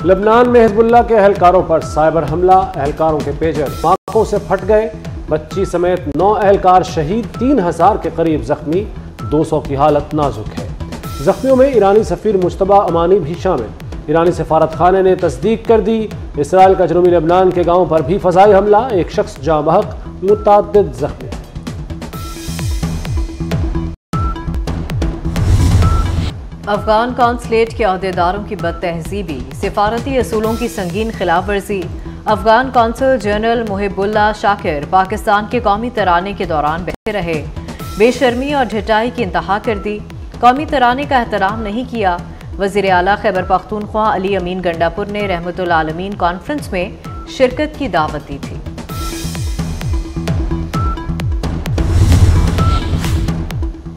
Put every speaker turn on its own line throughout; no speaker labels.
लबनान में हिजबुल्लाह के एहलकारों पर साइबर हमला, एहलकारों के पेजर आंखों से फट गए। बच्ची समेत 9 एहलकार शहीद, 3000 के करीब जख्मी, 200 की हालत नाजुक है। जख्मियों में ईरानी सफीर मुश्तबा अमानी भी शामिल। ईरानी सफारत खाने ने तस्दीक कर दी। इसराइल का जनूबी लबनान के गाँव पर भी फजाई हमला, एक शख्स जाँ बहक, मुतअद्दिद जख्मी।
अफगान कौंसलेट के अहदेदारों की बदतहजीबी, सिफारती असूलों की संगीन खिलाफ वर्जी। अफगान कौंसल जनरल मुहिबुल्लाह शाकिर पाकिस्तान के कौमी तराने के दौरान बहते रहे। बेशर्मी और ढिठाई की इंतहा कर दी, कौमी तराने का एहतराम नहीं किया। वज़ीर आला खैबर पख्तूनख्वा अली अमीन गंडापुर ने रहमतुल आलमीन कॉन्फ्रेंस में शिरकत की दावत दी थी।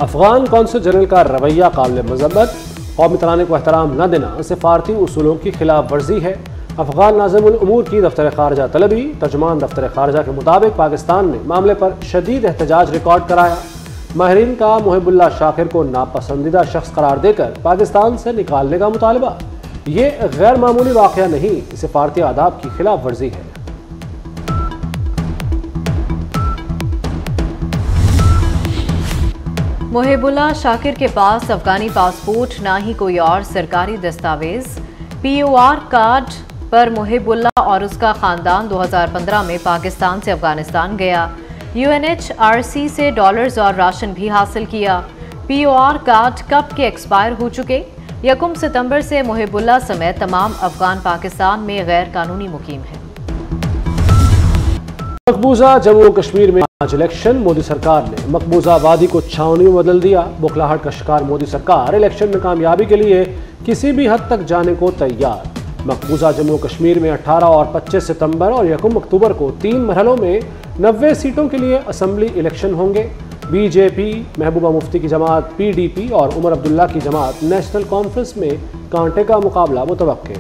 अफगान कौंसल जनरल का रवैया काबिल मज़म्मत, कौमी तराने को एहतराम न देना सिफारती उसूलों की खिलाफ वर्जी है। अफगान नाज़िमुल उमूर की दफ्तर खारजा तलबी, तर्जुमान दफ्तर खारजा के मुताबिक पाकिस्तान ने मामले पर शदीद एहतजाज रिकॉर्ड कराया। माहिरीन का मुहिबुल्लाह शाकिर को नापसंदीदा शख्स करार देकर पाकिस्तान से निकालने का मुतालबा। ये गैर मामूली वाक़या नहीं, सिफारती आदाब की खिलाफ वर्जी है।
मुहिबुल्लाह शाकिर के पास अफगानी पासपोर्ट ना ही कोई और सरकारी दस्तावेज। POR कार्ड पर मुहिबुल्लाह और उसका खानदान 2015 में पाकिस्तान से अफगानिस्तान गया। UNHRC से डॉलर्स और राशन भी हासिल किया। POR कार्ड कब के एक्सपायर हो चुके। 1 सितंबर से मुहिबुल्लाह समेत तमाम अफगान पाकिस्तान में गैर कानूनी मुकीम हैं।
मकबूजा जम्मू कश्मीर में आज इलेक्शन, मोदी सरकार ने मकबूजा वादी को छावनी में बदल दिया। बुखलाहट का शिकार मोदी सरकार इलेक्शन में कामयाबी के लिए किसी भी हद तक जाने को तैयार। मकबूजा जम्मू कश्मीर में 18 और 25 सितंबर और 1 अक्टूबर को 3 मरहलों में 90 सीटों के लिए असम्बली इलेक्शन होंगे। BJP, महबूबा मुफ्ती की जमात PDP और उमर अब्दुल्ला की जमात नेशनल कॉन्फ्रेंस में कांटे का मुकाबला मुतवक्के।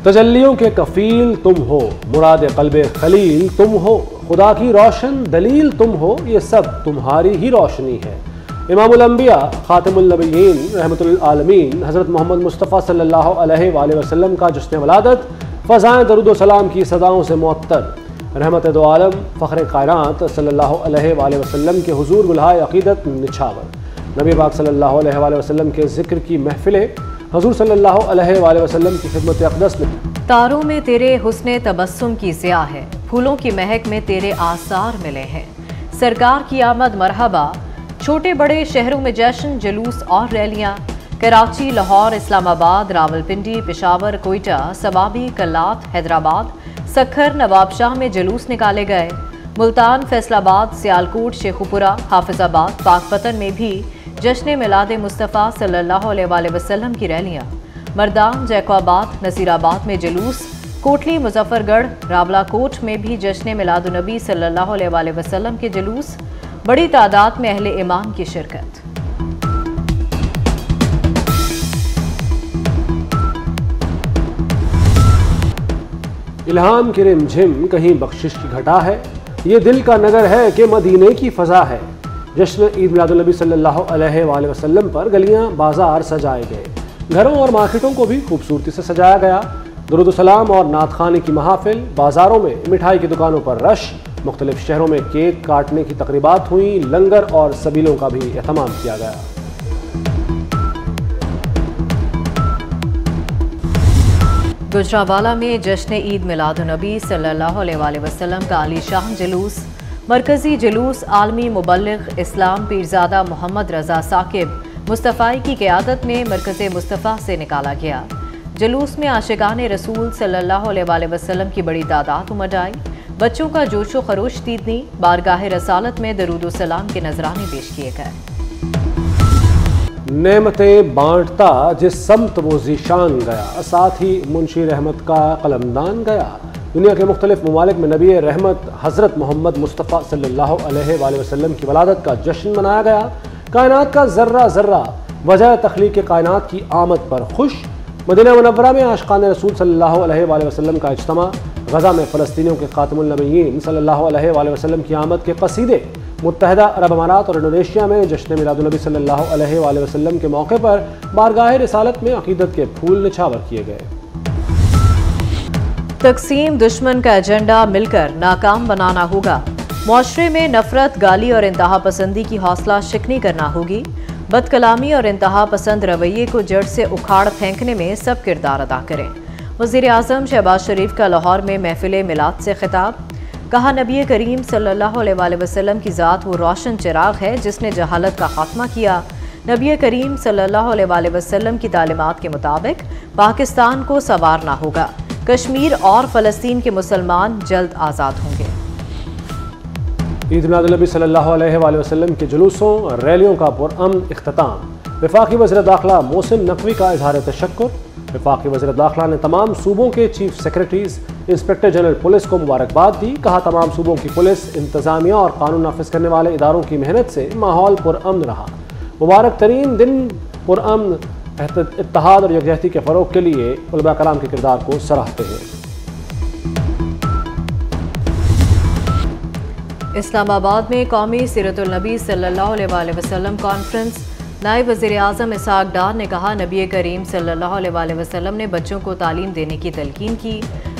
तजल्लियों के कफील तुम हो, मुराद क़ल्बे खलील तुम हो, खुदा की रोशन दलील तुम हो, ये सब तुम्हारी ही रोशनी है। इमामुल अंबिया खातिमुल नबिय्यीन रहमतुल आलमीन हज़रत मोहम्मद मुस्तफ़ा सल्लल्लाहु अलैहि वसल्लम का जश्न वलादत फ़ज़ाएं दरूद व सलाम की सदाओं से मुअत्तर। रहमत दो आलम फ़ख्र कायनात सल्लल्लाहु अलैहि वसल्लम के हुज़ूर गुलहाए अक़ीदत निछावर। नबी पाक सल्लल्लाहु अलैहि वसल्लम के ज़िक्र की महफ़िलें हुज़ूर सल्लल्लाहु अलैहि वसल्लम की खिदमत अक़दस में।
तारों में तेरे हुस्ने तबस्सुम की ज़िया है, फूलों की महक में तेरे आसार मिले हैं। सरकार की आमद मरहबा, छोटे बड़े शहरों में जश्न जुलूस और रैलियाँ। कराची, लाहौर, इस्लामाबाद, रावलपिंडी, पेशावर, कोयटा, सवाबी, कल्लात, हैदराबाद, सखर, नवाबशाह में जुलूस निकाले गए। मुल्तान, फैसलाबाद, सियालकोट, शेखुपुरा, हाफिजाबाद, पाकपतन में भी जश्न मिलाद मुस्तफ़ा सल्लल्लाहु अलैहि वसल्लम की रैलियाँ। मर्दान, जैकोबाद, नसीराबाद में जुलूस। कोटली, मुजफ्फरगढ़, रावलाकोट में भी जश्न मिलादुन्नबी सल्लल्लाहु अलैहि वसल्लम के जुलूस। बड़ी तादाद में अहले ईमान की शिरकत।
इल्हाम की रिमझिम कहीं बख्शिश की घटा है, ये दिल का नगर है कि मदीने की फ़ज़ा है। जश्न ईद मिलादुन्नबी सल्लल्लाहु अलैहि वसल्लम पर गलियां बाजार सजाए गए। घरों और मार्केटों को भी खूबसूरती से सजाया गया। दुरूद सलाम और नात ख़ानी की महाफिल, बाज़ारों में मिठाई की दुकानों पर रश, मुख्तलिफ शहरों में केक काटने की तकरीबात हुई। लंगर और सबीलों का भी एहतमाम किया गया।
गुजरावाला में जश्न ईद मिलादुन्नबी सल्लल्लाहु अलैहि वसल्लम का आलीशान जुलूस। मरकजी जुलूस आलमी मुबल्लिग इस्लाम पीरजादा मोहम्मद रजा साकिब मुस्तफ़ाई की क़यादत में मरकज़ मुस्तफ़ा से निकाला गया। जुलूस में आशिकान रसूल सल्लल्लाहु अलैहि वसल्लम की बड़ी तादाद उमड़ आई। बच्चों का जोशो खरोश दीदनी, बारगाह रसालत में दरूद सलाम के नजराने पेश किए गए।
नेमतें बांटता जिस समत वो ज़ीशान गया, साथ ही मुंशी रहमत का कलमदान गया। दुनिया के मुख्तलिफ ममालिक में नबी रहमत हज़रत मोहम्मद मुस्तफ़ा सल्लल्लाहु अलैहि वसल्लम की वलादत का जश्न मनाया गया। कायनात का ज़र्रा ज़र्रा वजह तख्लीक़ कायनात की आमद पर खुश। मदीना मुनव्वरा में आशिक़ान रसूल सल्लल्लाहु अलैहि वसल्लम का इज्तिमा, गजा में फ़लस्तीनियों के खातमुल नबीयीन सल्लल्लाहु अलैहि वसल्लम की आमद के कसीदे मुत्तहदा अरब अमारात और इंडोनेशिया में जश्न मिलादुन नबी सल्लल्लाहु अलैहि वसल्लम के मौके पर बारगाह रिसालत में अकीदत के फूल निछावर किए गए।
तकसीम दुश्मन का एजेंडा मिलकर नाकाम बनाना होगा। मुआशरे में नफरत, गाली और इंतहा पसंदी की हौसला शिकनी करना होगी। बदकलामी और इंतहा पसंद रवैये को जड़ से उखाड़ फेंकने में सब किरदार अदा करें। वज़ीर आज़म शहबाज शरीफ का लाहौर में महफिल मिलाद से खिताब। कहा, नबी करीम सल्लल्लाहु अलैहि वसल्लम की ज़ात वो रोशन चिराग है जिसने जहालत का खात्मा किया। नबी करीम सल्लल्लाहु अलैहि वसल्लम की तालीमात के मुताबिक पाकिस्तान को संवारना होगा। कश्मीर और फ़लस्तीन के मुसलमान जल्द आज़ाद होंगे।
ईद मिलादुन्नबी सल्लल्लाहु अलैहि वसल्लम के जुलूसों रैलियों का पुरअमन इख्तिताम। वफाकी वज़ीर दाखिला मोहसिन नकवी का इजहार तशक्कुर। वफाकी वज़ीर दाखिला ने तमाम सूबों के chief secretaries, inspector general police को मुबारकबाद दी। कहा, तमाम सूबों की पुलिस, इंतजामिया और कानून नाफिज करने वाले इदारों की मेहनत से माहौल पुरअमन रहा। मुबारक तरीन दिन पुरअमन, इत्तेहाद और यकजहती के फ़रोग के लिए उलमा कराम के किरदार को सराहते हैं।
इस्लामाबाद में कौमी सीरतुल नबी सल्लल्लाहु अलैहि वसल्लम कॉन्फ्रेंस। नायब वज़ीर आज़म इसहाक़ डार ने कहा, नबी करीम सल्लल्लाहु अलैहि वसल्लम ने बच्चों को तालीम देने की तलकीन की।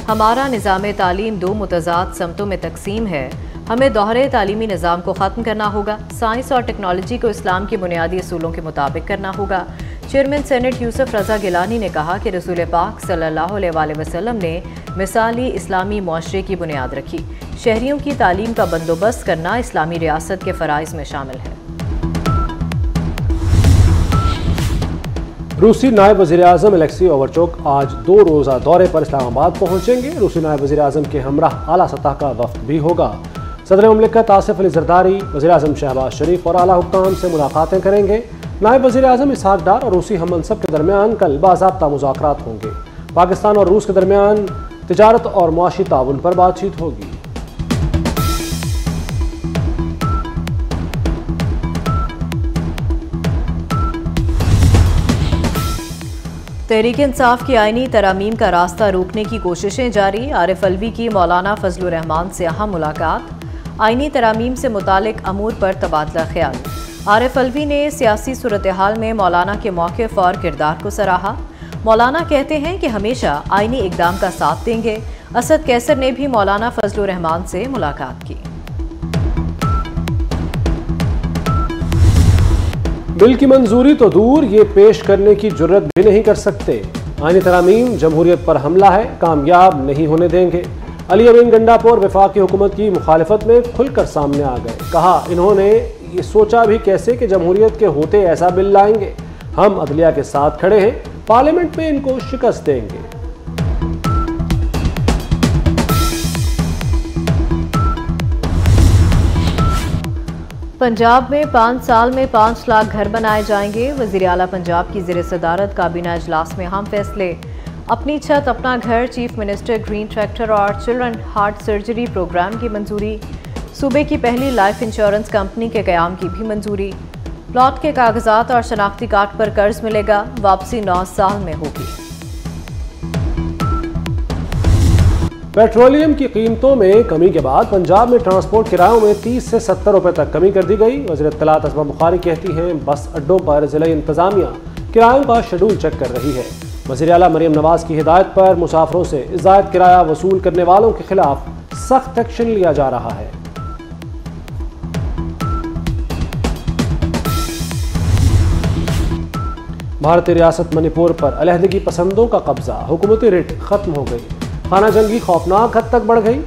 हमारा निज़ाम तालीम दो मुतज़ाद समतों में तकसीम है। हमें दोहरे तालीमी निज़ाम को ख़त्म करना होगा। साइंस और टेक्नोलॉजी को इस्लाम के बुनियादी असूलों के मुताबिक करना होगा। चेयरमैन सेनेट यूसुफ रज़ा गिलानी ने कहा कि रसूल पाक सल्लल्लाहु अलैहि वसल्लम ने मिसाली इस्लामी मुआशरे की बुनियाद रखी। शहरियों की तालीम का बंदोबस्त करना इस्लामी रियासत के फ़राइज़ में शामिल है।
रूसी नायब वज़ीर आज़म अलेक्सी ओवरचोक आज 2 रोज़ा दौरे पर इस्लामाबाद पहुँचेंगे। रूसी नायब वज़ीर आज़म के हमराह आला सतह का वफ़द भी होगा। सदर मुमलिकत आसिफ अली ज़रदारी वज़ीर आज़म शहबाज शरीफ और आला हुक्काम से मुलाकातें करेंगे। नायब वज़ीर आज़म इसहाक़ डार और रूसी हम मनसब के दरमियान कल बाज़ाब्ता मुज़ाकरात होंगे। पाकिस्तान और रूस के दरमियान तिजारत और मुआशी ताउन पर बातचीत होगी।
तहरीक इंसाफ की आईनी तरामीम का रास्ता रोकने की कोशिशें जारी। आरिफ अलवी की मौलाना फजलुर रहमान से अहम मुलाकात। आईनी तरामीम से मुतालिक अमूर पर तबादला ख्याल। आरिफ अलवी ने सियासी सूरत हाल में मौलाना के मौक़िफ़ और किरदार को सराहा। मौलाना कहते हैं कि हमेशा आईनी इक़दाम का साथ देंगे। असद कैसर ने भी मौलाना फजलुर रहमान से मुलाकात की।
बिल की मंजूरी तो दूर, ये पेश करने की जुर्रत भी नहीं कर सकते। आईनी तरामीम जमहूरियत पर हमला है, कामयाब नहीं होने देंगे। अली अमीन गंडापुर वफाकी हुकूमत की मुखालिफत में खुलकर सामने आ गए। कहा, इन्होंने ये सोचा भी कैसे कि जमहूरियत के होते ऐसा बिल लाएंगे। हम अदलिया के साथ खड़े हैं, पार्लियामेंट में इनको शिकस्त देंगे।
पंजाब में 5 साल में 5 लाख घर बनाए जाएंगे। वज़ीर आला पंजाब की ज़ेर सदारत काबीना इजलास में अहम फैसले। अपनी छत अपना घर, चीफ मिनिस्टर ग्रीन ट्रैक्टर और चिल्ड्रन हार्ट सर्जरी प्रोग्राम की मंजूरी। सूबे की पहली लाइफ इंश्योरेंस कंपनी के क़याम की भी मंजूरी। प्लॉट के कागजात और शनाख्ती कार्ड पर कर्ज मिलेगा, वापसी 9 साल में होगी।
पेट्रोलियम की कीमतों में कमी के बाद पंजाब में ट्रांसपोर्ट किरायों में 30 से 70 रुपए तक कमी कर दी गई। वज़ीर इत्तलात असमा बुखारी कहती हैं, बस अड्डों पर ज़िला इंतज़ामिया किरायों का शेड्यूल चेक कर रही है। वज़ीर आला मरियम नवाज की हिदायत पर मुसाफिरों से ज़ायद किराया वसूल करने वालों के खिलाफ सख्त एक्शन लिया जा रहा है। भारतीय रियासत मणिपुर पर अलहदगी पसंदों का कब्जा, हुकूमती रिट खत्म हो गई। खाना जंगी खौफनाक हद तक बढ़ गई।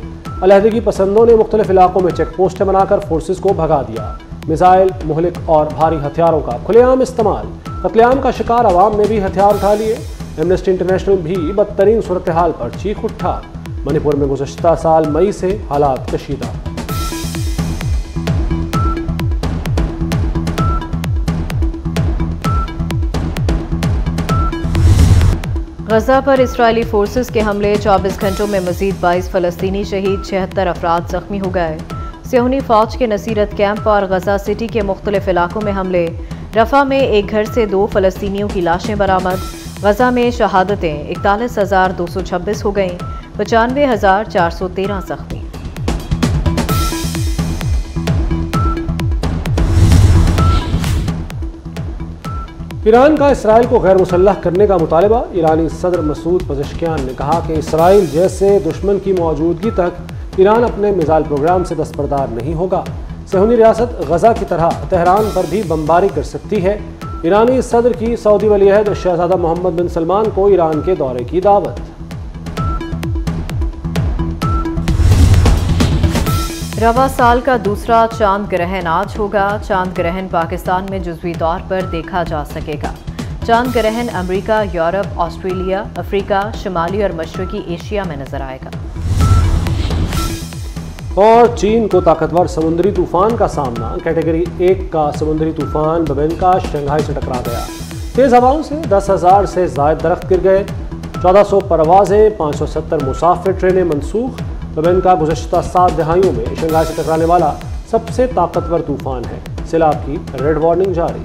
अलहदगी पसंदों ने मुख्तलिफ इलाकों में चेक पोस्टें बनाकर फोर्सेस को भगा दिया। मिसाइल, मुहलिक और भारी हथियारों का खुलेआम इस्तेमाल। कत्लेआम का शिकार अवाम ने भी हथियार उठा लिए। एमनेस्टी इंटरनेशनल भी बदतरीन सूरत हाल पर चीख उठा। मणिपुर में गुज़श्ता साल मई से हालात कशीदा।
गजा पर इस्राएली फोर्सेस के हमले, 24 घंटों में मजीद 22 फ़लस्तीनी शहीद, 76 अफराद जख्मी हो गए। सियोनी फौज के नसीरत कैंप और गजा सिटी के मुख्तलिफ इलाकों में हमले। रफा में एक घर से 2 फ़लस्तीनियों की लाशें बरामद। गजा में शहादतें 41,226 हो गईं। 95,413 जख्मी।
ईरान का इसराइल को गैर मुसल्लह करने का मुतालबा। ईरानी सदर मसूद पज़ेश्कियान ने कहा कि इसराइल जैसे दुश्मन की मौजूदगी तक ईरान अपने मिसाइल प्रोग्राम से दस्तबरदार नहीं होगा। सहूनी रियासत गजा की तरह तेहरान पर भी बमबारी कर सकती है। ईरानी सदर की सऊदी वलीअहद शहजादा मोहम्मद बिन सलमान को ईरान के दौरे की दावत।
रवा साल का दूसरा चांद ग्रहण आज होगा। चांद ग्रहण पाकिस्तान में जुज़वी तौर पर देखा जा सकेगा। चांद ग्रहण अमेरिका, यूरोप, ऑस्ट्रेलिया, अफ्रीका, शुमाली और मशरकी एशिया में नजर आएगा।
और चीन को ताकतवर समुद्री तूफान का सामना। कैटेगरी 1 का समुद्री तूफान बबेनका शंघाई से टकरा गया। तेज़ हवाओं से 10,000 से ज़ायद दरख्त गिर गए। 1400 परवाजें, 570 मुसाफिर ट्रेनें मनसूख। बबेनका गुज़श्ता 7 दहाइयों में शंघाई से टकराने वाला सबसे ताकतवर तूफान है। सैलाब की रेड वार्निंग जारी।